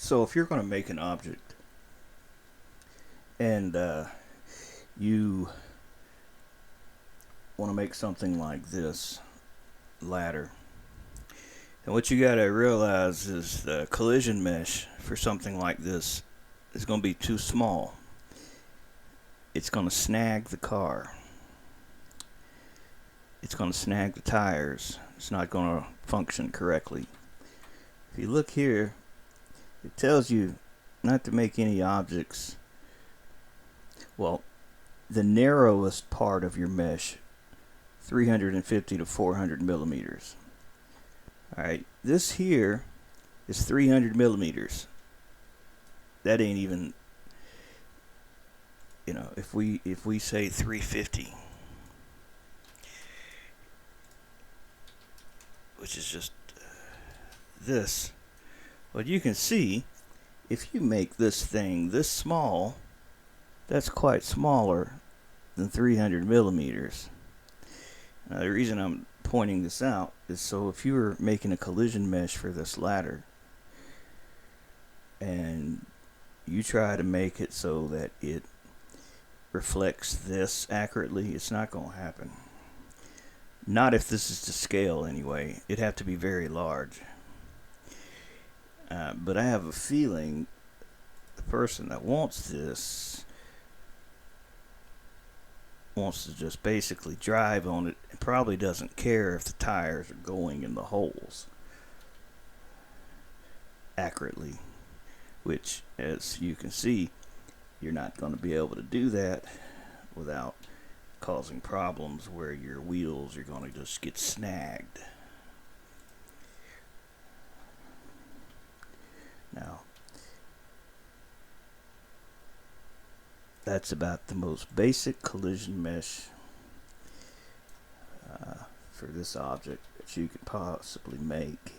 So if you're going to make an object and you want to make something like this ladder, and what you got to realize is the collision mesh for something like this is going to be too small. It's going to snag the car. It's going to snag the tires. It's not going to function correctly. If you look here, it tells you not to make any objects. Well, the narrowest part of your mesh, 350 to 400 millimeters. Alright, this here is 300 millimeters. That ain't even, if we say 350, which is just this, well, you can see if you make this thing this small, that's quite smaller than 300 millimeters. Now, the reason I'm pointing this out is so if you were making a collision mesh for this ladder and you try to make it so that it reflects this accurately, it's not going to happen. Not if this is to scale anyway. It'd have to be very large. But I have a feeling the person that wants this wants to just basically drive on it and probably doesn't care if the tires are going in the holes accurately, which, as you can see, you're not going to be able to do that without causing problems where your wheels are going to just get snagged. Now, that's about the most basic collision mesh for this object that you could possibly make.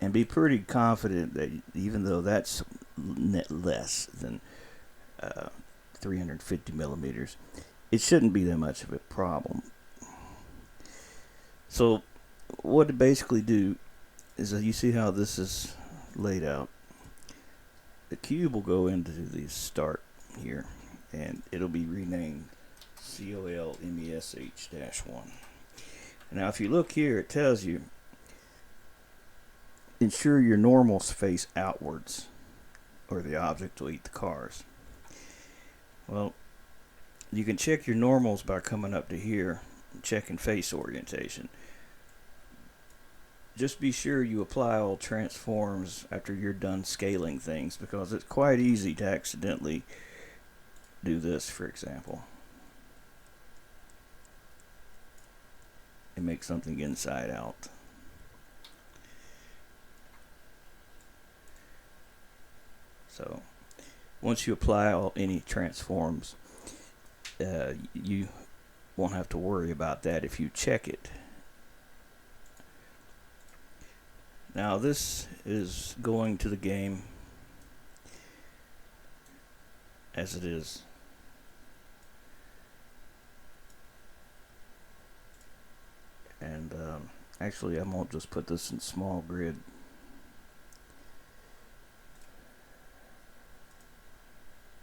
And be pretty confident that even though that's less than 350 millimeters, it shouldn't be that much of a problem. So what it basically do is that you see how this is laid out. The cube will go into the start here, and it'll be renamed COLMESH-1. Now if you look here, it tells you ensure your normals face outwards or the object will eat the cars. Well, you can check your normals by coming up to here and checking face orientation. Just be sure you apply all transforms after you're done scaling things, because it's quite easy to accidentally do this, for example, and make something inside out. So once you apply any transforms, you won't have to worry about that if you check it. Now this is going to the game as it is. And actually I'm going to just put this in small grid.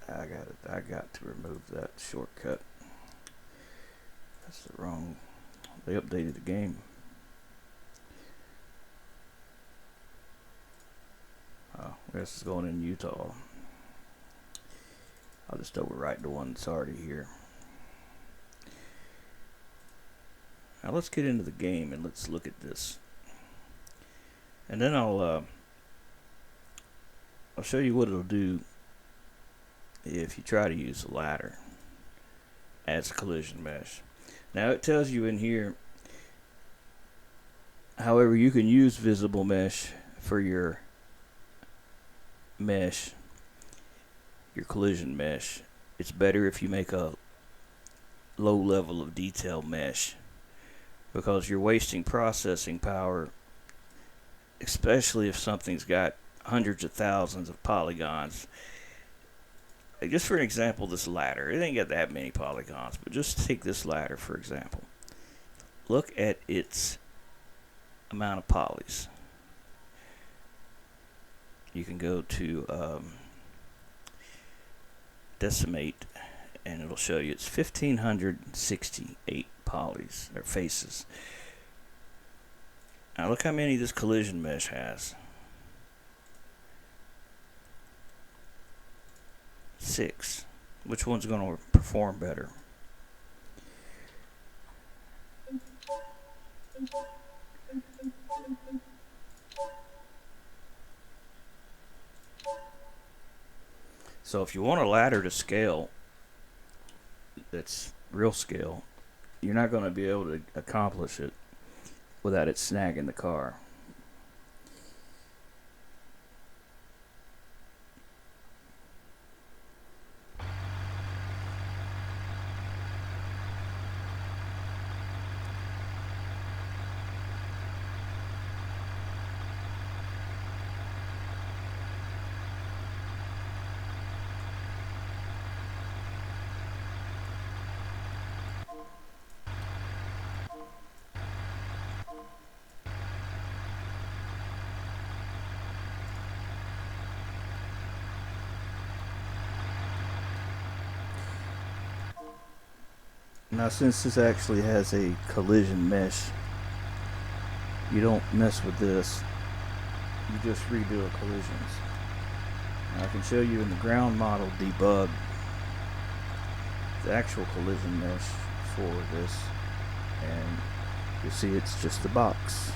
I got to remove that shortcut. That's the wrong. They updated the game. Oh, this is going in Utah. I'll just overwrite the one that's already here. Now let's get into the game and let's look at this. And then I'll show you what it'll do if you try to use a ladder as a collision mesh. Now it tells you in here, however, you can use visible mesh for your mesh, your collision mesh. It's better if you make a low level of detail mesh, because you're wasting processing power, especially if something's got hundreds of thousands of polygons. Like just for an example, this ladder, it ain't got that many polygons, but just take this ladder for example. Look at its amount of polys. you can go to decimate, and it'll show you it's 1,568 polys or faces. Now look how many this collision mesh has. 6. Which one's going to perform better? So if you want a ladder to scale, that's real scale, you're not going to be able to accomplish it without it snagging the car. Now since this actually has a collision mesh, you don't mess with this, you just redo collisions. Now I can show you in the ground model debug the actual collision mesh for this, and you see it's just the box.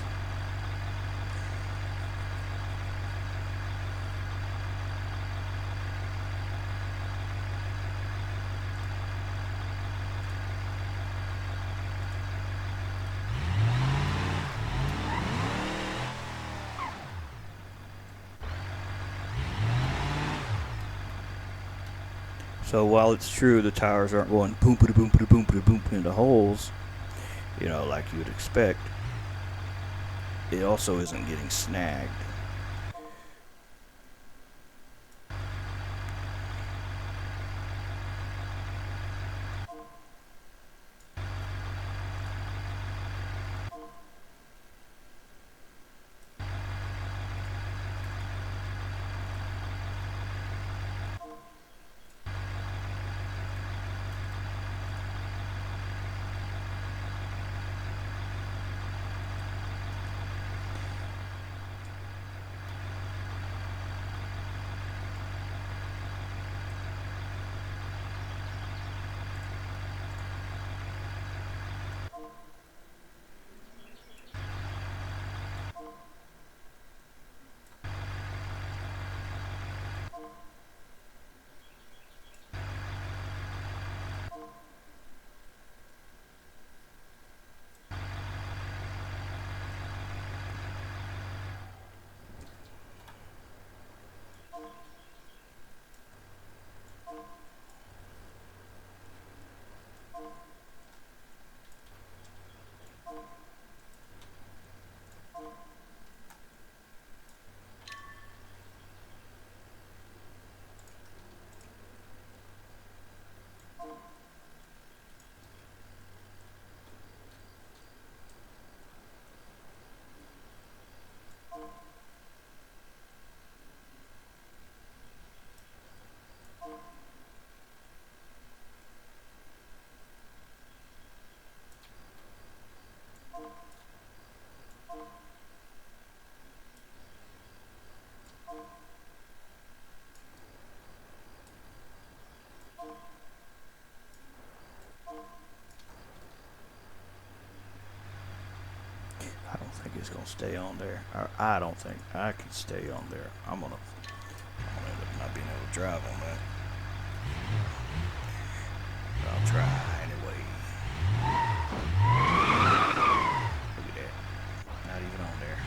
So while it's true the tires aren't going boom boom boom boom boom boom into holes, you know, like you would expect, it also isn't getting snagged. I don't think it's gonna stay on there. Or I don't think I can stay on there. I'm gonna end up not being able to drive on that. But I'll try anyway. Look at that. Not even on there.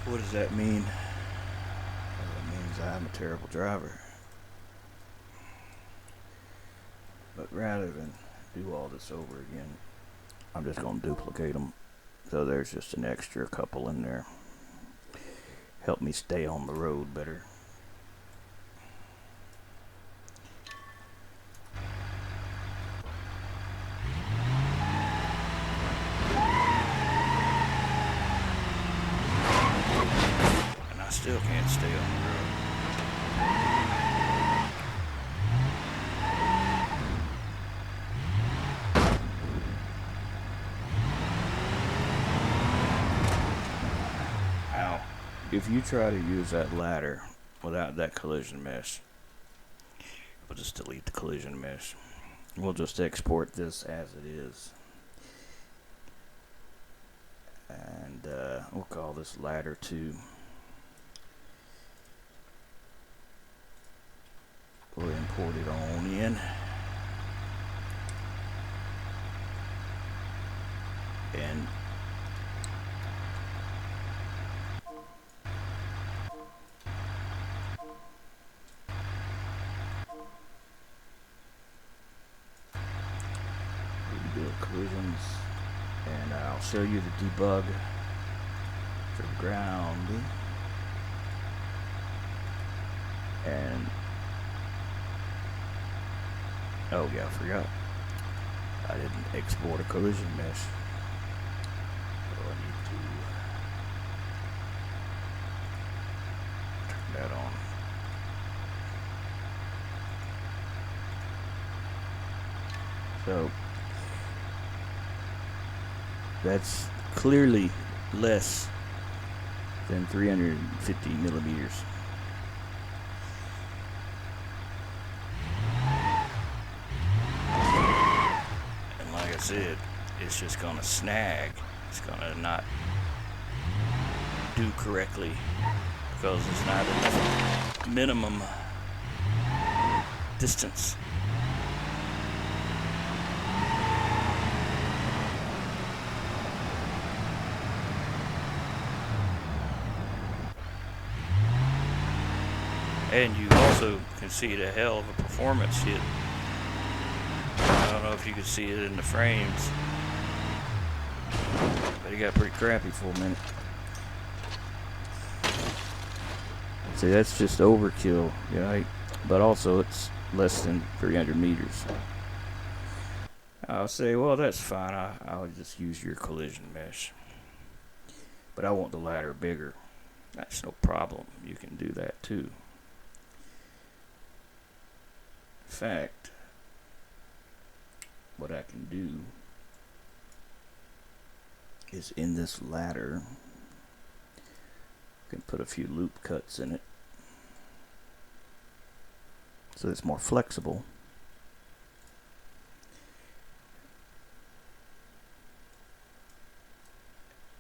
What does that mean? Well, it means I'm a terrible driver. But rather than do all this over again, I'm just going to duplicate them So there's just an extra couple in there. Help me stay on the road better. And I still can't stay on the road. Now, if you try to use that ladder without that collision mesh, we'll just delete the collision mesh. We'll just export this as it is. And we'll call this ladder 2. We'll import it on in. And rebuild collisions. And I'll show you the debug for grounding. And oh yeah, I forgot. I didn't export a collision mesh. So I need to turn that on. So that's clearly less than 350 millimeters. And like I said, it's just gonna snag. It's gonna not do correctly because it's not enough minimum distance. And you also can see the hell of a performance hit. I don't know if you can see it in the frames, but it got pretty crappy for a minute. See, that's just overkill, right? But also it's less than 300 meters. I'll say, well, that's fine. I'll just use your collision mesh. But I want the ladder bigger. That's no problem. You can do that too. In fact, what I can do is in this ladder, I can put a few loop cuts in it so it's more flexible.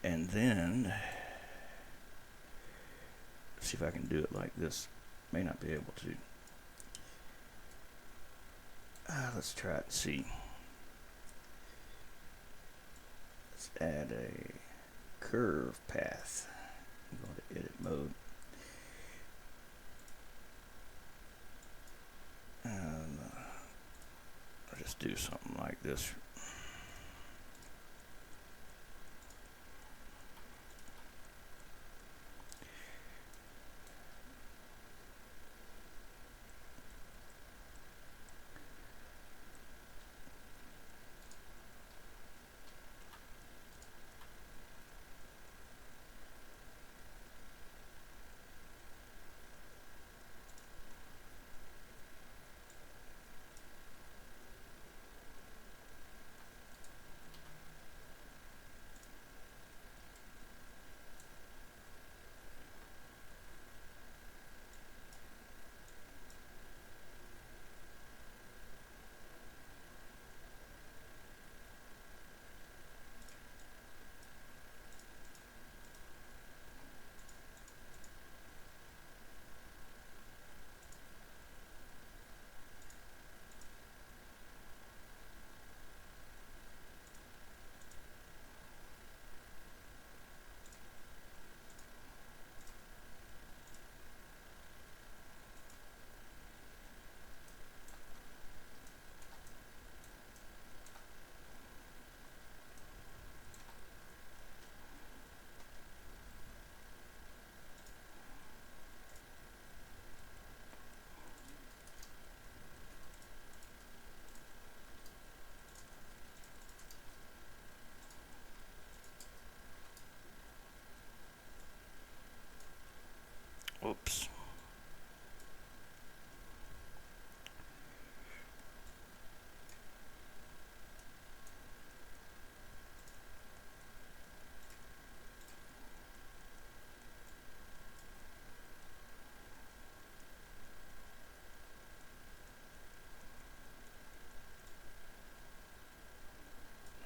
And then see if I can do it like this. May not be able to. Let's try it and see. Let's add a curve path. I'm going to edit mode. And I'll just do something like this.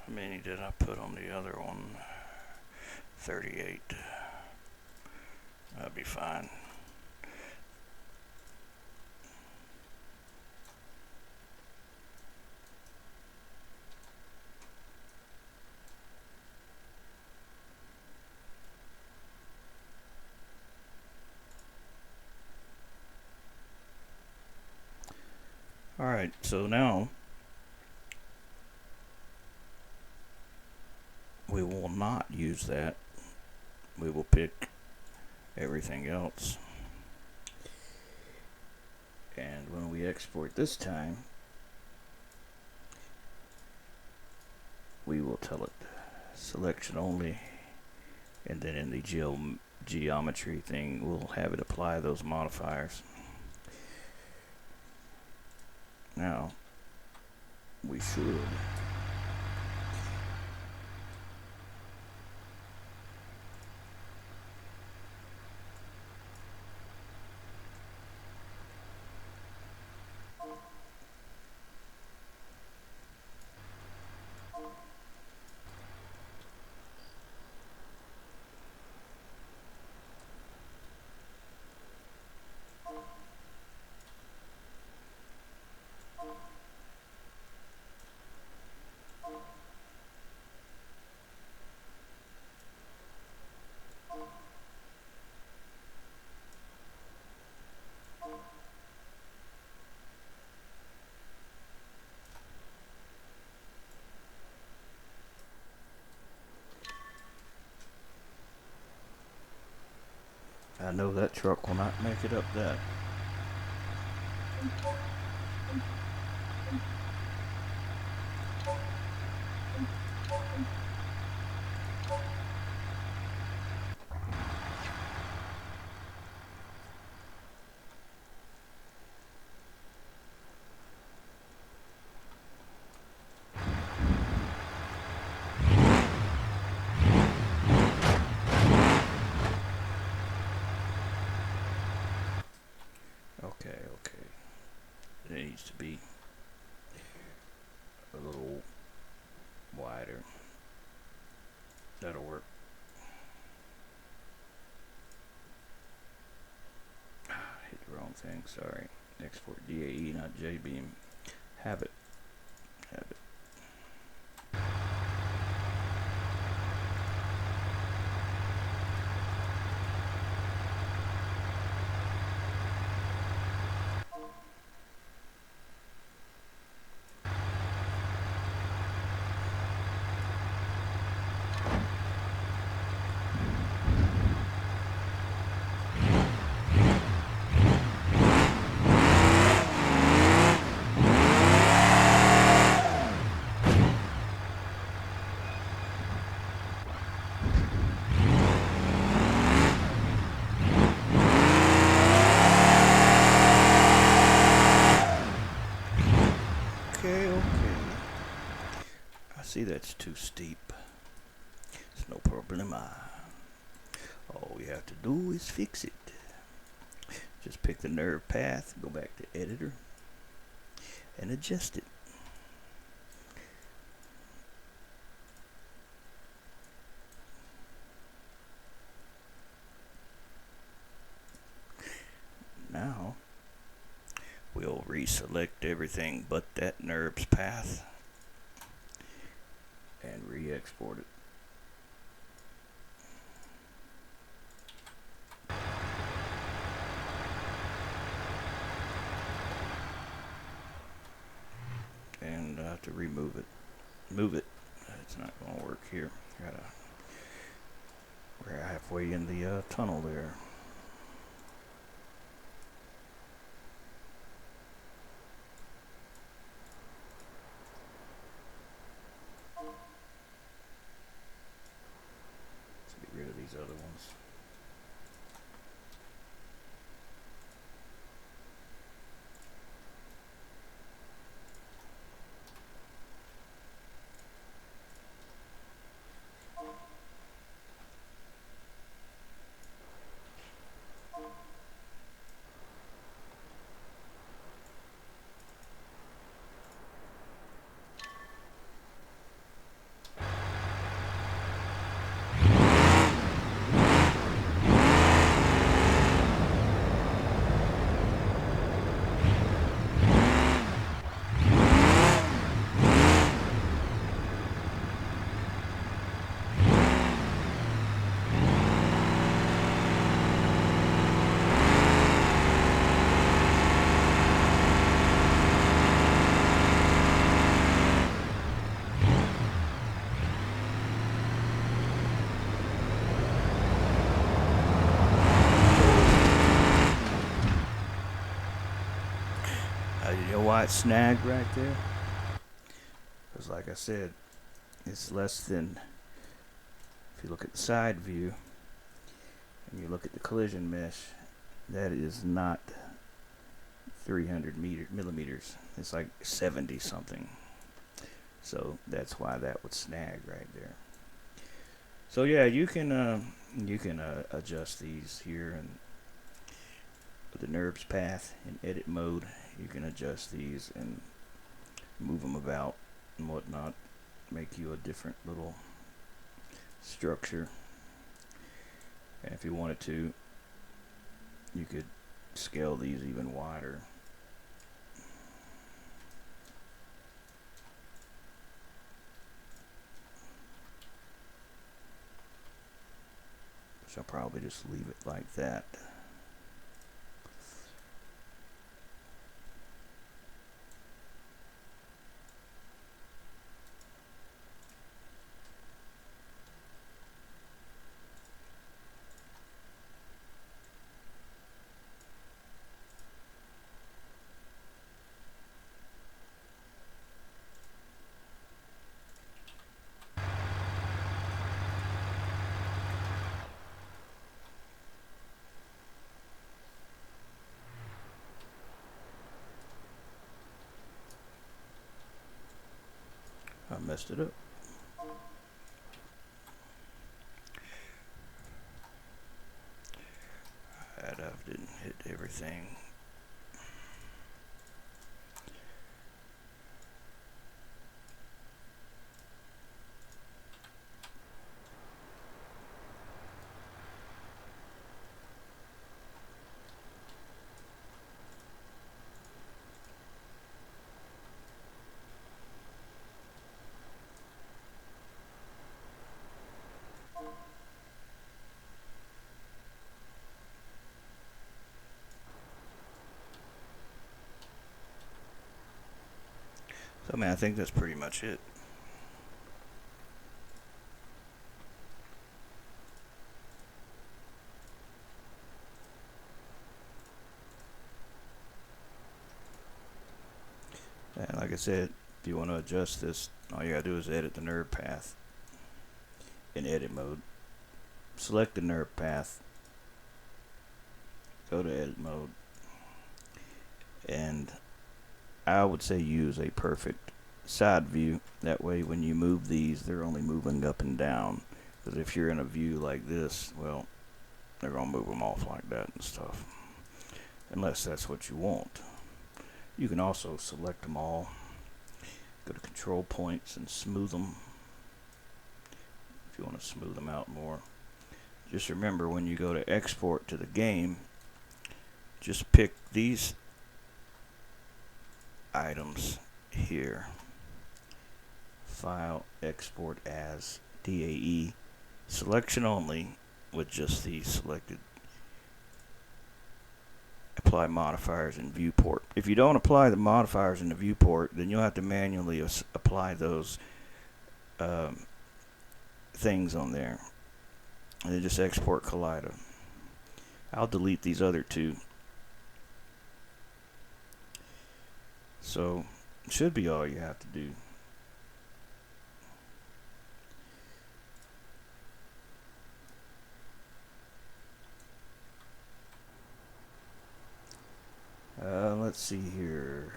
How many did I put on the other one? 38. That'd be fine. Alright, so now we will not use that. We will pick everything else. And when we export this time, we will tell it selection only, and then in the geometry thing we'll have it apply those modifiers. Now we should I know that truck will not make it up that. Okay. It needs to be a little wider. That'll work. Hit the wrong thing, sorry. Export DAE, not JBeam. Have it. Okay. I see that's too steep. It's no problema. All we have to do is fix it. Just pick the nerve path, go back to editor, and adjust it. Now we'll reselect everything but that NURBS path and re-export it. And I have to remove it. Move it. It's not going to work here. We're halfway in the tunnel there. Let's get rid of these other ones. why it snagged right there? Because like I said, it's less than, if you look at the side view and you look at the collision mesh, that is not 300 millimeters. It's like 70 something. So that's why that would snag right there. So yeah, you can adjust these here, and with the NURBS path in edit mode, you can adjust these and move them about and whatnot, make you a different little structure. And if you wanted to, you could scale these even wider. So I'll probably just leave it like that. I messed it up. I didn't hit everything. So, man, I think that's pretty much it. And like I said, if you want to adjust this, all you gotta do is edit the NURB path in edit mode. Select the NURB path, go to edit mode, and I would say use a perfect side view. That way when you move these, they're only moving up and down. Because if you're in a view like this, well, they're going to move them off like that and stuff. Unless that's what you want. You can also select them all. Go to control points and smooth them. If you want to smooth them out more. Just remember, when you go to export to the game, just pick these items here. File, export as DAE, selection only with just these selected. Apply modifiers in viewport. If you don't apply the modifiers in the viewport, then you'll have to manually apply those things on there. And then just export Collider. I'll delete these other two. So it should be all you have to do. Let's see here.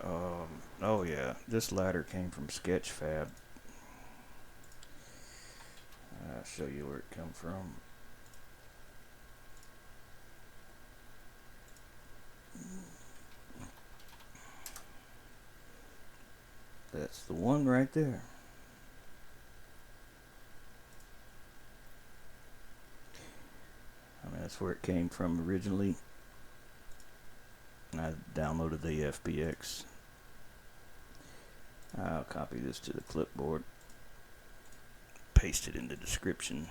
Oh yeah, this ladder came from Sketchfab. I'll show you where it come from. That's the one right there. I mean, that's where it came from originally. I downloaded the FBX. I'll copy this to the clipboard, paste it in the description.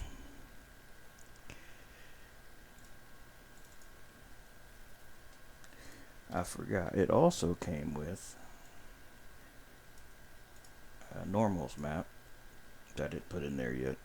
I forgot, it also came with a normals map that I didn't put in there yet.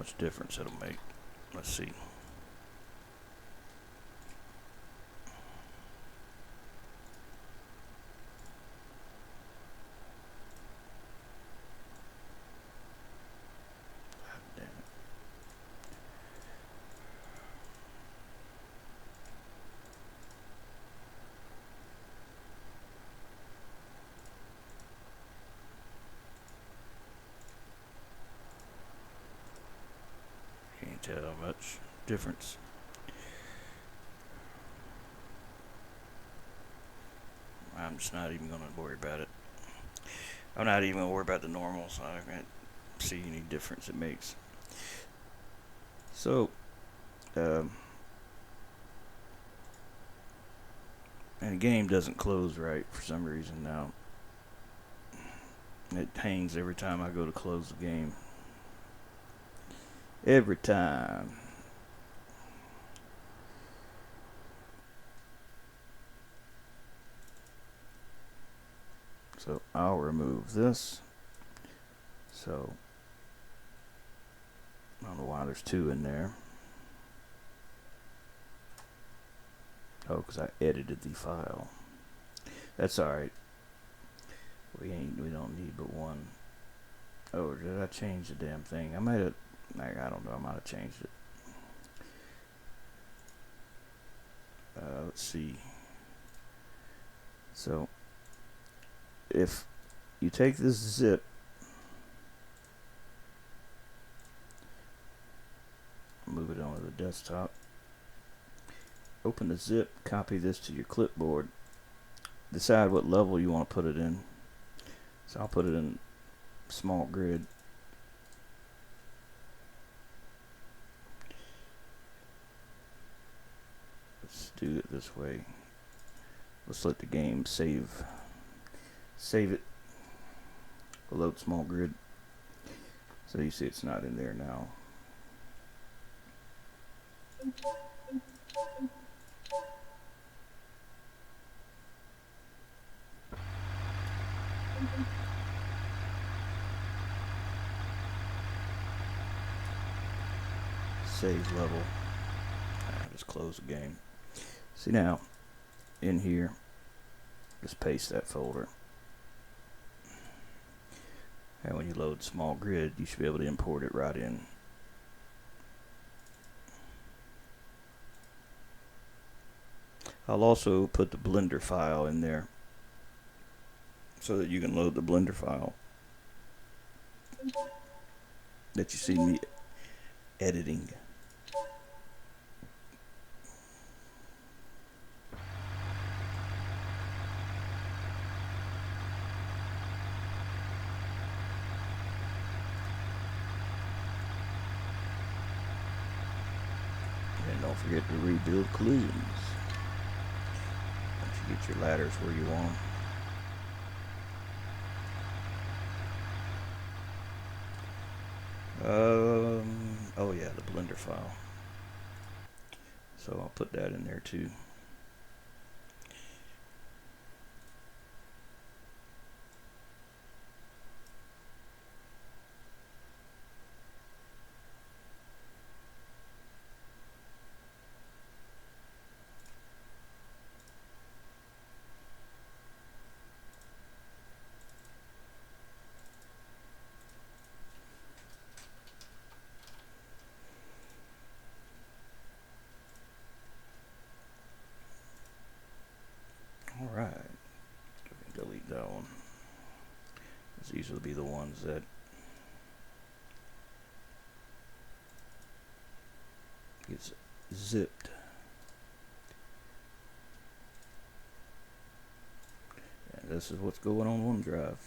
much difference it'll make. Let's see. Damn it. Can't tell how much difference. I'm just not even going to worry about it. I'm not even going to worry about the normals. I can't see any difference it makes. So, and the game doesn't close right for some reason now. It hangs every time I go to close the game. Every time. So I'll remove this. So I don't know why there's two in there. Oh, because I edited the file. That's alright. We don't need but one. Oh, did I change the damn thing? I might have, I don't know, I might have changed it. Let's see. So if you take this zip, move it onto the desktop, open the zip, copy this to your clipboard, decide what level you want to put it in. So I'll put it in small grid. Let's do it this way. Let's let the game save it. Load small grid. So you see it's not in there now. Save level. Just close the game. See now, in here, just paste that folder. And when you load small grid, you should be able to import it right in. I'll also put the Blender file in there so that you can load the Blender file that you see me editing. And don't forget to rebuild collisions. Once you get your ladders where you want them. Oh yeah, the Blender file. So I'll put that in there too. Alright, delete that one. These will be the ones that gets zipped. And this is what's going on OneDrive.